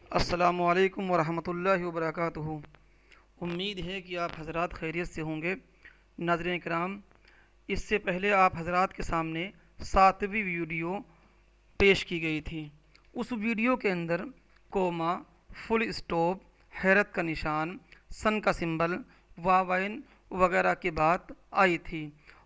अस्सलामुअलैकुम वरहमतुल्लाहि वबरकातुहू। उम्मीद है कि आप हज़रात खैरियत से होंगे। नाज़रीन किराम, इससे पहले आप हज़रात के सामने 7वीं वीडियो पेश की गई थी। उस वीडियो के अंदर कोमा, फुल स्टॉप, हैरत का निशान, सन का सिंबल, वावाइन वगैरह की बात आई थी,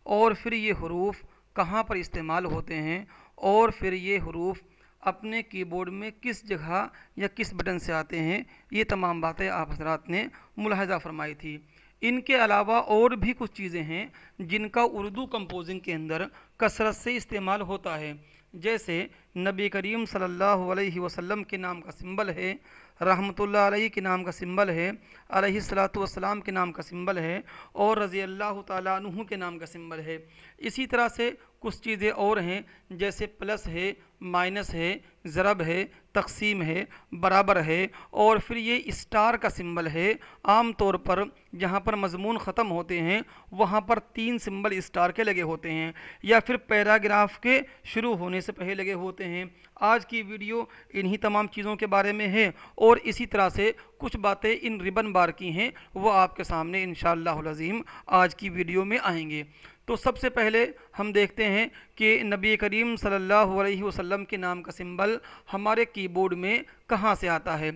और फिर ये हरूफ कहाँ पर इस्तेमाल होते हैं और फिर ये हरूफ अपने कीबोर्ड में किस जगह या किस बटन से आते हैं, ये तमाम बातें आप हज़रात ने मुलाहज़ा फरमाई थी। इनके अलावा और भी कुछ चीज़ें हैं जिनका उर्दू कंपोजिंग के अंदर कसरत से इस्तेमाल होता है, जैसे नबी करीम सल्लल्लाहु अलैहि वसल्लम के नाम का सिंबल है, रहमतुल्लाह अलैहि के नाम का सिंबल है, अलैहिस्सलातु वस्सलाम के नाम का सिंबल है, और रज़ी अल्लाह ताला अन्हु के नाम का सिंबल है। इसी तरह से कुछ चीज़ें और हैं, जैसे प्लस है, माइनस है, ज़रब है, तकसीम है, बराबर है, और फिर ये स्टार का सिंबल है। आम तौर पर जहाँ पर मज़मून ख़त्म होते हैं वहाँ पर 3 सिंबल स्टार के लगे होते हैं, या फिर पैराग्राफ के शुरू होने से पहले लगे होते हैं। आज की वीडियो इन्हीं तमाम चीज़ों के बारे में है, और इसी तरह से कुछ बातें इन रिबन बार की हैं, वो आपके सामने इंशाअल्लाहुल अज़ीम आज की वीडियो में आएंगे। तो सबसे पहले हम देखते हैं कि नबी करीम सल्लल्लाहु अलैहि वसल्लम के नाम का सिंबल हमारे कीबोर्ड में कहाँ से आता है।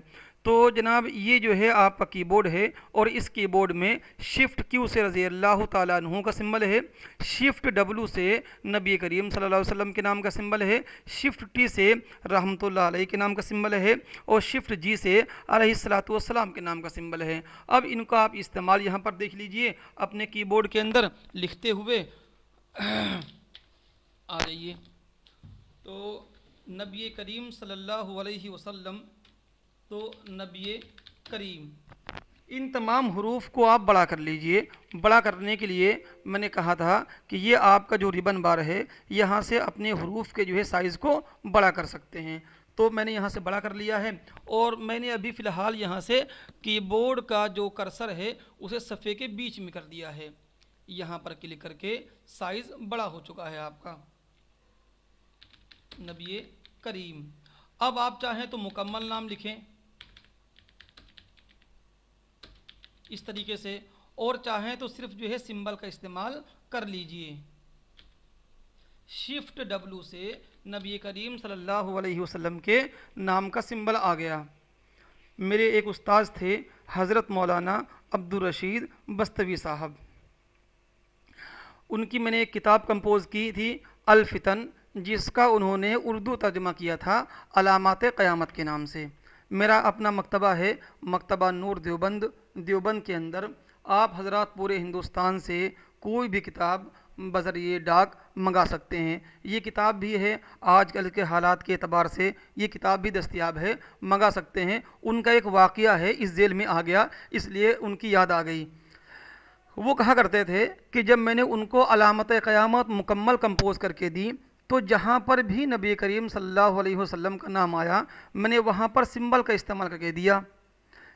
तो जनाब, ये जो है आपका कीबोर्ड है, और इस कीबोर्ड में शिफ्ट क्यू से रज़ी अल्लाह ताला अन्हु का सिंबल है, शिफ्ट डब्लू से नबी करीम सल्लल्लाहु अलैहि वसल्लम के नाम का सिंबल है, शिफ्ट टी से रहमतुल्लाह अलैहि के नाम का सिंबल है, और शिफ्ट जी से अलैहिस्सलातु वस्सलाम के नाम का सिंबल है। अब इनका आप इस्तेमाल यहाँ पर देख लीजिए अपने कीबोर्ड के अंदर लिखते हुए आ जाइए। तो नबी करीम सल्लल्लाहु अलैहि वसल्लम, तो नबी करीम, इन तमाम हरूफ को आप बड़ा कर लीजिए। बड़ा करने के लिए मैंने कहा था कि ये आपका जो रिबन बार है, यहाँ से अपने हरूफ के जो है साइज़ को बड़ा कर सकते हैं। तो मैंने यहाँ से बड़ा कर लिया है, और मैंने अभी फ़िलहाल यहाँ से कीबोर्ड का जो कर्सर है उसे सफ़े के बीच में कर दिया है। यहाँ पर क्लिक करके साइज़ बड़ा हो चुका है आपका नबी करीम। अब आप चाहें तो मुकम्मल नाम लिखें इस तरीके से, और चाहें तो सिर्फ जो है सिंबल का इस्तेमाल कर लीजिए। शिफ्ट डब्लू से नबी करीम सल्लल्लाहु अलैहि वसल्लम के नाम का सिंबल आ गया। मेरे एक उस्ताद थे हज़रत मौलाना अब्दुल रशीद बस्तवी साहब, उनकी मैंने एक किताब कंपोज़ की थी अल फितन, जिसका उन्होंने उर्दू तर्जमा किया था अलामात क़यामत के नाम से। मेरा अपना मकतबा है, मकतबा नूर देवबंद। देवबंद के अंदर आप हज़रात पूरे हिंदुस्तान से कोई भी किताब बज़रिए डाक मंगा सकते हैं। ये किताब भी है, आजकल के हालात के एतबार से ये किताब भी दस्तयाब है, मंगा सकते हैं। उनका एक वाक़या है, इस जेल में आ गया इसलिए उनकी याद आ गई। वो कहा करते थे कि जब मैंने उनको अलामत क़यामत मुकम्मल कंपोज़ करके दी, तो जहाँ पर भी नबी करीम सल्लल्लाहु अलैहि वसल्लम का नाम आया, मैंने वहाँ पर सिंबल का इस्तेमाल करके दिया।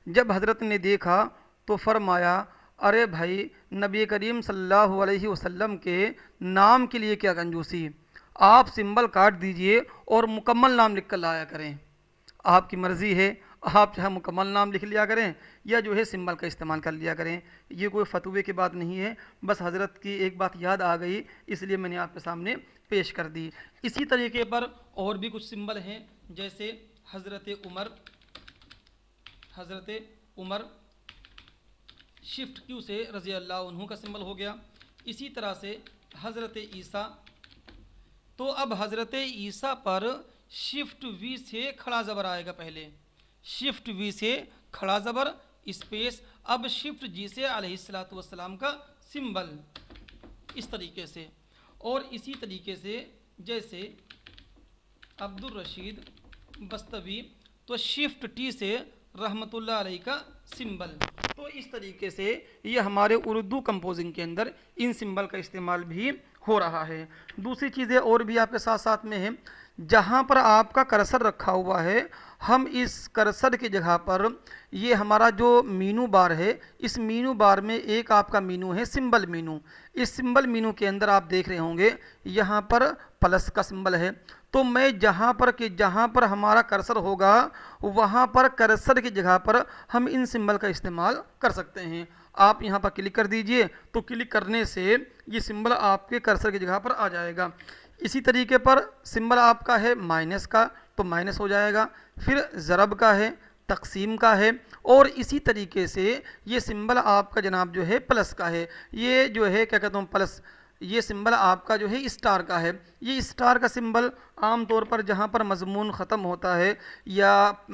जब हज़रत ने देखा तो फरमाया, अरे भाई, नबी करीम सल्लल्लाहु अलैहि वसल्लम के नाम के लिए क्या कंजूसी, आप सिंबल काट दीजिए और मुकम्मल नाम लिख कर लाया करें। आपकी मर्ज़ी है, आप चाहे मुकम्मल नाम लिख लिया करें या जो है सिंबल का इस्तेमाल कर लिया करें। ये कोई फतवे की बात नहीं है, बस हज़रत की एक बात याद आ गई इसलिए मैंने आपके सामने पेश कर दी। इसी तरीके पर और भी कुछ सिंबल हैं, जैसे हज़रत उमर, हज़रत उमर शिफ्ट क्यू से रज़ी अल्लाह अन्हु का सिंबल हो गया। इसी तरह से हज़रत ईसा, तो अब हज़रत ईसा पर शिफ्ट वी से खड़ा ज़बर आएगा। पहले शिफ्ट वी से खड़ा ज़बर स्पेस, अब शिफ्ट जी से अलैहिस्सलातु वस्सलाम का सिंबल, इस तरीके से। और इसी तरीके से जैसे अब्दुल रशीद बस्तवी, तो शिफ्ट टी से रहमतुल्लाह अलैहि का सिंबल। तो इस तरीके से ये हमारे उर्दू कंपोजिंग के अंदर इन सिंबल का इस्तेमाल भी हो रहा है। दूसरी चीज़ें और भी आपके साथ साथ में हैं, जहाँ पर आपका कर्सर रखा हुआ है, हम इस कर्सर की जगह पर ये हमारा जो मीनू बार है, इस मीनू बार में एक आपका मीनू है सिंबल मीनू। इस सिंबल मीनू के अंदर आप देख रहे होंगे यहाँ पर प्लस का सिंबल है। तो मैं जहाँ पर हमारा कर्सर होगा वहाँ पर कर्सर की जगह पर हम इन सिंबल का इस्तेमाल कर सकते हैं। आप यहाँ पर क्लिक कर दीजिए, तो क्लिक करने से ये सिंबल आपके कर्सर की जगह पर आ जाएगा। इसी तरीके पर सिंबल आपका है माइनस का, तो माइनस हो जाएगा। फिर ज़रब का है, तकसीम का है, और इसी तरीके से ये सिंबल आपका जनाब जो है प्लस का है। ये जो है क्या कहता हूँ प्लस, ये सिंबल आपका जो है स्टार का है। ये स्टार का सिंबल आम तौर पर जहाँ पर मजमून ख़त्म होता है, या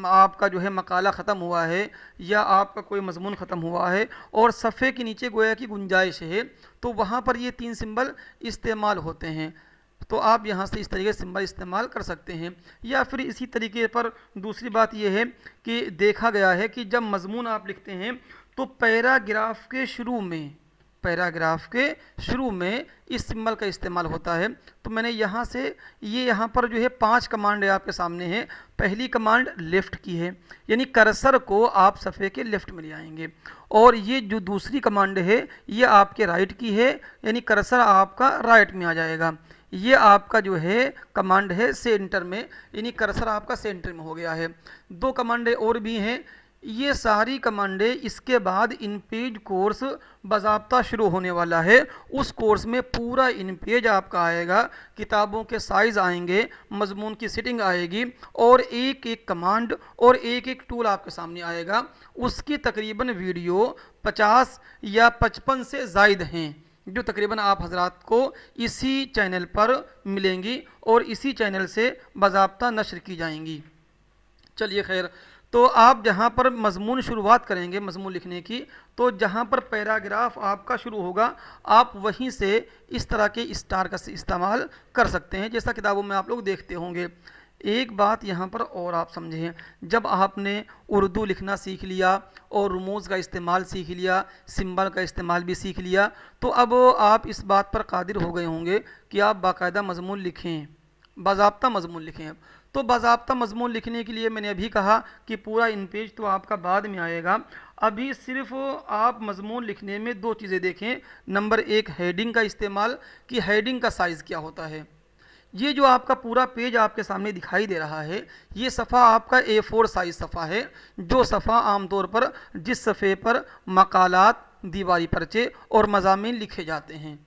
आपका जो है मकाला ख़त्म हुआ है, या आपका कोई मजमून ख़त्म हुआ है और सफ़े के नीचे गोया की गुंजाइश है, तो वहाँ पर ये 3 सिंबल इस्तेमाल होते हैं। तो आप यहाँ से इस तरीके से सिंबल इस्तेमाल कर सकते हैं। या फिर इसी तरीके पर दूसरी बात यह है कि देखा गया है कि जब मजमून आप लिखते हैं तो पैराग्राफ के शुरू में इस सिंबल का इस्तेमाल होता है। तो मैंने यहाँ से ये यहाँ पर जो है 5 कमांड है आपके सामने है। पहली कमांड लेफ़्ट की है, यानी कर्सर को आप सफ़े के लेफ़्ट में ले आएंगे। और ये जो दूसरी कमांड है ये आपके राइट की है, यानी कर्सर आपका राइट में आ जाएगा। ये आपका जो है कमांड है सेंटर में, यानी कर्सर आपका सेंटर में हो गया है। 2 कमांडें और भी हैं। ये सारी कमांडें इसके बाद इन पेज कोर्स बाज़ाब्ता शुरू होने वाला है। उस कोर्स में पूरा इन पेज आपका आएगा, किताबों के साइज़ आएंगे, मजमून की सेटिंग आएगी, और एक एक कमांड और एक एक टूल आपके सामने आएगा। उसकी तकरीबन वीडियो 50 या 55 से ज़ायद हैं, जो तकरीबन आप हजरात को इसी चैनल पर मिलेंगी और इसी चैनल से बाज़ाब्ता नश्र की जाएंगी। चलिए खैर, तो आप जहाँ पर मजमून शुरुआत करेंगे मजमून लिखने की, तो जहाँ पर पैराग्राफ आपका शुरू होगा आप वहीं से इस तरह के स्टार का इस्तेमाल कर सकते हैं, जैसा किताबों में आप लोग देखते होंगे। एक बात यहाँ पर और आप समझें, जब आपने उर्दू लिखना सीख लिया और रमूज़ का इस्तेमाल सीख लिया, सिंबल का इस्तेमाल भी सीख लिया, तो अब आप इस बात पर कादिर हो गए होंगे कि आप बाकायदा मजमून लिखें, बाज़ाब्ता मजमून लिखें। तो बाज़ाब्ता मजमून लिखने के लिए मैंने अभी कहा कि पूरा इन पेज तो आपका बाद में आएगा। अभी सिर्फ आप मजमून लिखने में 2 चीज़ें देखें। नंबर 1 हेडिंग का इस्तेमाल, कि हेडिंग का साइज़ क्या होता है। ये जो आपका पूरा पेज आपके सामने दिखाई दे रहा है, ये सफ़ा आपका A4 साइज़ सफ़ा है। जो सफ़ा आमतौर पर जिस सफ़े पर मकालात, दीवारी पर्चे और मज़ामीन लिखे जाते हैं,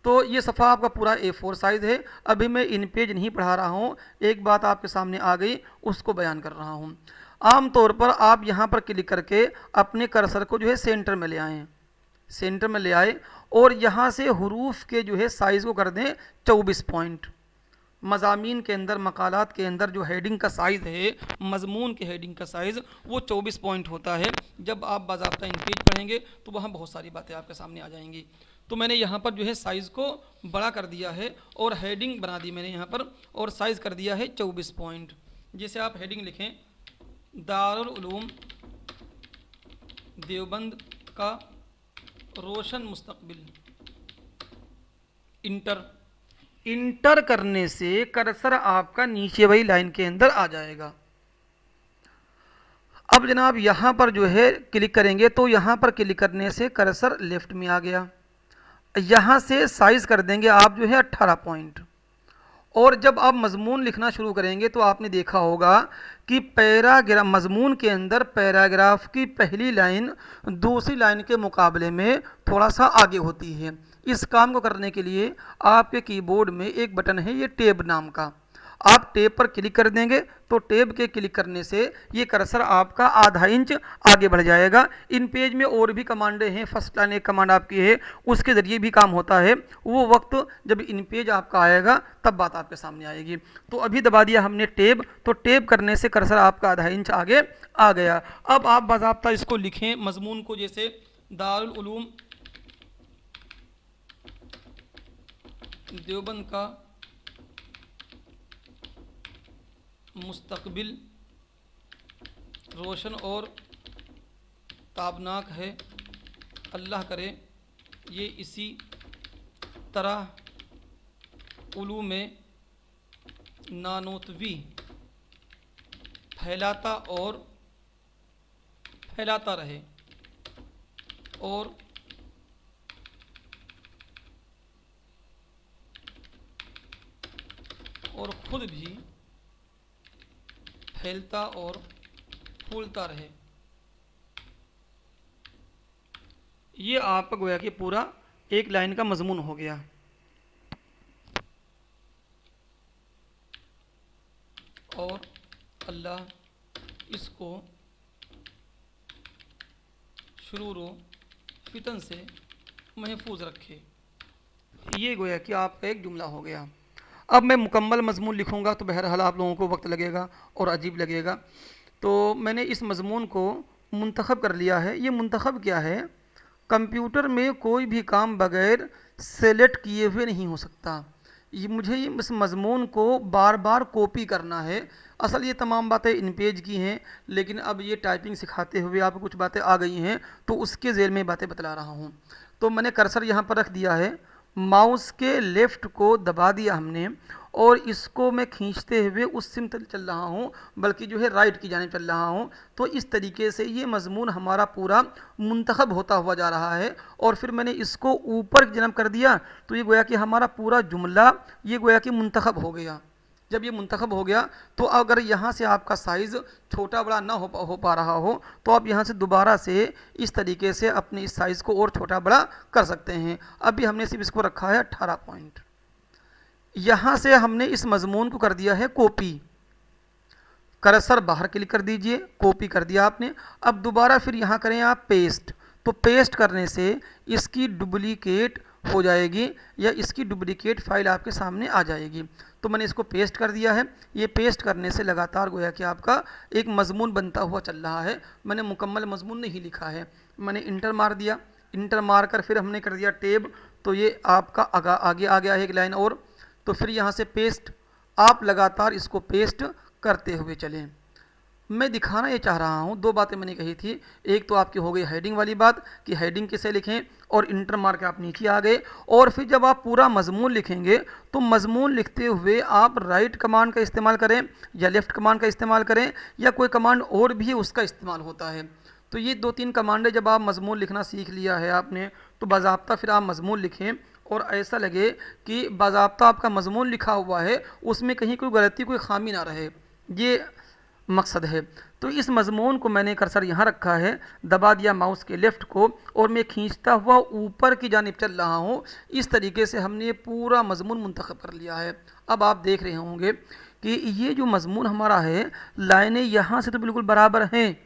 तो ये सफ़ा आपका पूरा A4 साइज़ है। अभी मैं इन पेज नहीं पढ़ा रहा हूँ, एक बात आपके सामने आ गई उसको बयान कर रहा हूँ। आम तौर पर आप यहाँ पर क्लिक करके अपने कर्सर को जो है सेंटर में ले आएँ, सेंटर में ले आए और यहाँ से हुरूफ के जो है साइज़ को कर दें 24 पॉइंट। मज़ामीन के अंदर, मकालात के अंदर जो हेडिंग का साइज़ है, मजमून के हेडिंग का साइज़ वो 24 पॉइंट होता है। जब आप बाज़ाब्ता इन पेज पढ़ेंगे तो वहाँ बहुत सारी बातें आपके सामने आ जाएंगी। तो मैंने यहाँ पर जो है साइज़ को बड़ा कर दिया है और हेडिंग बना दी मैंने यहाँ पर, और साइज़ कर दिया है 24 पॉइंट। जैसे आप हेडिंग लिखें, दारुल उलूम देवबंद का रोशन मुस्तकबिल, इंटर करने से कर्सर आपका नीचे वाली लाइन के अंदर आ जाएगा। अब जनाब यहाँ पर जो है क्लिक करेंगे, तो यहाँ पर क्लिक करने से कर्सर लेफ्ट में आ गया। यहाँ से साइज़ कर देंगे आप जो है 18 पॉइंट। और जब आप मजमून लिखना शुरू करेंगे तो आपने देखा होगा कि पैराग्राफ, मजमून के अंदर पैराग्राफ की पहली लाइन दूसरी लाइन के मुकाबले में थोड़ा सा आगे होती है। इस काम को करने के लिए आपके कीबोर्ड में एक बटन है ये टैब नाम का, आप टैब पर क्लिक कर देंगे तो टैब के क्लिक करने से ये कर्सर आपका आधा इंच आगे बढ़ जाएगा। इन पेज में और भी कमांडें हैं, फर्स्ट लाइन एक कमांड आपकी है, उसके ज़रिए भी काम होता है। वो वक्त जब इन पेज आपका आएगा तब बात आपके सामने आएगी। तो अभी दबा दिया हमने टैब, तो टैब करने से कर्सर आपका आधा इंच आगे आ गया। अब आप बाज़ाब्ता इसको लिखें मजमून को, जैसे दारुल उलूम देवबंद का मुस्तकबिल रोशन और ताबनाक है, अल्लाह करे ये इसी तरह उलूम में नानोतवी फैलाता और फैलाता रहे और खुद भी फैलता और फूलता रहे। ये आपका गोया कि पूरा एक लाइन का मजमून हो गया। और अल्लाह इसको शुरूर व फितन से महफूज रखे। ये गोया कि आपका एक जुमला हो गया। अब मैं मुकम्मल मजमून लिखूँगा तो बहरहाल आप लोगों को वक्त लगेगा और अजीब लगेगा, तो मैंने इस मजमून को मुंतखब कर लिया है। ये मुंतखब क्या है? कंप्यूटर में कोई भी काम बग़ैर सेलेक्ट किए हुए नहीं हो सकता। मुझे इस मजमून को बार बार कॉपी करना है। असल ये तमाम बातें इन पेज की हैं, लेकिन अब ये टाइपिंग सिखाते हुए आपको कुछ बातें आ गई हैं तो उसके ज़ेल में बातें बतला रहा हूँ। तो मैंने कर्सर यहाँ पर रख दिया है, माउस के लेफ़्ट को दबा दिया हमने और इसको मैं खींचते हुए उस सिमत चल रहा हूँ, बल्कि जो है राइट की जानिब चल रहा हूँ। तो इस तरीके से ये मजमून हमारा पूरा मुंतखब होता हुआ जा रहा है। और फिर मैंने इसको ऊपर की जानब कर दिया तो ये गोया कि हमारा पूरा जुमला ये गोया कि मुंतखब हो गया। जब ये मुंतखब हो गया तो अगर यहाँ से आपका साइज़ छोटा बड़ा ना हो पा रहा हो तो आप यहाँ से दोबारा से इस तरीके से अपने इस साइज़ को और छोटा बड़ा कर सकते हैं। अभी हमने सिर्फ इसको रखा है 18 पॉइंट। यहाँ से हमने इस मजमून को कर दिया है कॉपी। कर्सर बाहर क्लिक कर दीजिए, कॉपी कर दिया आपने। अब दोबारा फिर यहाँ करें आप पेस्ट, तो पेस्ट करने से इसकी डुप्लीकेट हो जाएगी या इसकी डुप्लीकेट फाइल आपके सामने आ जाएगी। तो मैंने इसको पेस्ट कर दिया है। ये पेस्ट करने से लगातार गोया कि आपका एक मजमून बनता हुआ चल रहा है। मैंने मुकम्मल मजमून नहीं लिखा है, मैंने इंटर मार दिया। इंटर मार कर फिर हमने कर दिया टेब, तो ये आपका आगे आ गया है एक लाइन और। तो फिर यहाँ से पेस्ट, आप लगातार इसको पेस्ट करते हुए चलें। मैं दिखाना ये चाह रहा हूँ, दो बातें मैंने कही थी। एक तो आपकी हो गई हेडिंग वाली बात कि हेडिंग किसे लिखें, और इंटर मार के आप नीचे आ गए। और फिर जब आप पूरा मजमून लिखेंगे तो मजमून लिखते हुए आप राइट कमांड का इस्तेमाल करें या लेफ़्ट कमांड का इस्तेमाल करें या कोई कमांड और भी उसका इस्तेमाल होता है। तो ये 2-3 कमांडें जब आप मजमून लिखना सीख लिया है आपने तो बाज़ाब्ता फिर आप मजमून लिखें और ऐसा लगे कि बाज़ाब्ता आपका मजमून लिखा हुआ है, उसमें कहीं कोई गलती कोई खामी ना रहे, ये मकसद है। तो इस मजमून को मैंने कर्सर यहाँ रखा है, दबा दिया माउस के लेफ़्ट को और मैं खींचता हुआ ऊपर की जानिब चल रहा हूँ। इस तरीके से हमने पूरा मजमून मुंतखब कर लिया है। अब आप देख रहे होंगे कि ये जो मजमून हमारा है, लाइनें यहाँ से तो बिल्कुल बराबर हैं,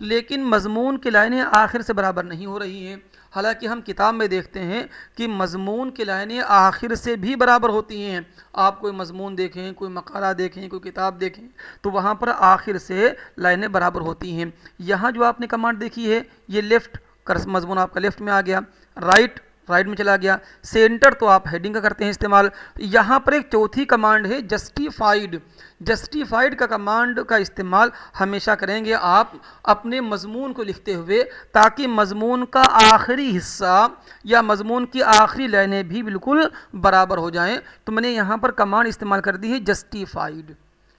लेकिन मजमून की लाइनें आखिर से बराबर नहीं हो रही हैं। हालांकि हम किताब में देखते हैं कि मजमून की लाइनें आखिर से भी बराबर होती हैं। आप कोई मजमून देखें, कोई मकाला देखें, कोई किताब देखें तो वहाँ पर आखिर से लाइनें बराबर होती हैं। यहाँ जो आपने कमांड देखी है ये लेफ़्ट, मजमून आपका लेफ़्ट में आ गया, राइट में चला गया, सेंटर तो आप हेडिंग का करते हैं इस्तेमाल। यहाँ पर एक चौथी कमांड है जस्टिफाइड का कमांड का इस्तेमाल हमेशा करेंगे आप अपने मजमून को लिखते हुए, ताकि मजमून का आखिरी हिस्सा या मजमून की आखिरी लाइनें भी बिल्कुल बराबर हो जाएं। तो मैंने यहाँ पर कमांड इस्तेमाल कर दी है जस्टिफाइड।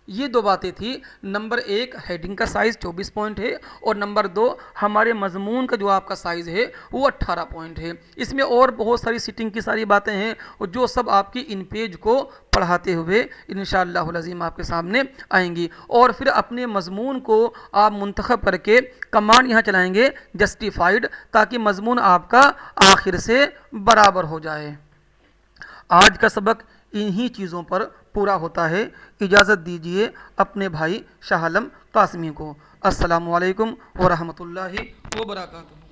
ये 2 बातें थी। नंबर 1 हेडिंग का साइज़ 24 पॉइंट है और नंबर 2 हमारे मजमून का जो आपका साइज़ है वो 18 पॉइंट है। इसमें और बहुत सारी सीटिंग की सारी बातें हैं और जो सब आपकी इन पेज को पढ़ाते हुए इंशाअल्लाह अज़ीम आपके सामने आएंगी। और फिर अपने मजमून को आप मुंतखब करके कमांड यहाँ चलाएंगे जस्टिफाइड, ताकि मजमून आपका आखिर से बराबर हो जाए। आज का सबक इन्हीं चीज़ों पर पूरा होता है। इजाज़त दीजिए अपने भाई शाह आलम कासमी को। अस्सलामु अलैकुम व रहमतुल्लाहि व बरकातुहू।